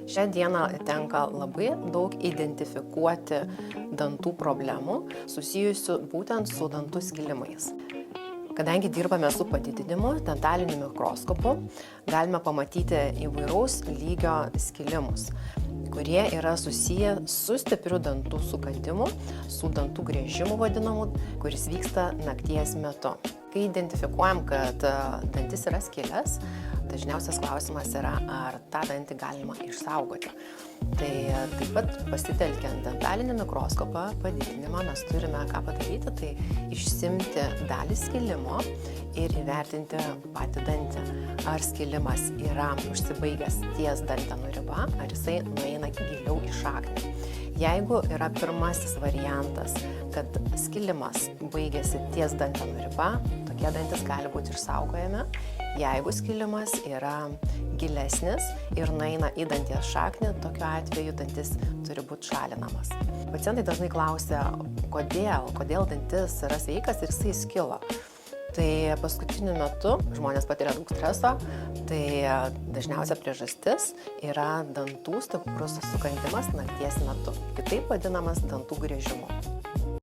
Šią dieną tenka labai daug identifikuoti dantų problemų susijusių būtent su dantų skilimais. Kadangi dirbame su padidinimu, dentaliniu mikroskopu, galime pamatyti įvairaus lygio skilimus, kurie yra susiję su stipriu dantų sukandimu, su dantų griežimu vadinamu, kuris vyksta nakties metu. Kai identifikuojam, kad dantis yra skilęs, dažniausias klausimas yra, ar tą dantį galima išsaugoti. Tai taip pat pasitelkiant dentalinį mikroskopą, padidinimą, mes turime ką padaryti, tai išsimti dalį skilimo ir įvertinti patį dantį. Ar skilimas yra užsibaigęs ties dantenų riba, ar jisai nueina giliau į šaknį. Jeigu yra pirmasis variantas, kad skilimas baigėsi ties dantenų riba, tokie dantis gali būti išsaugojami. Jeigu skilimas yra gilesnis ir nueina į danties šaknį, tokiu atveju dantis turi būti šalinamas. Pacientai dažnai klausia, kodėl dantis yra sveikas ir jisai skilo. Tai paskutiniu metu žmonės patiria daug streso, tai dažniausia priežastis yra dantų stiprus sukandimas nakties metu, kitaip vadinamas dantų griežimu.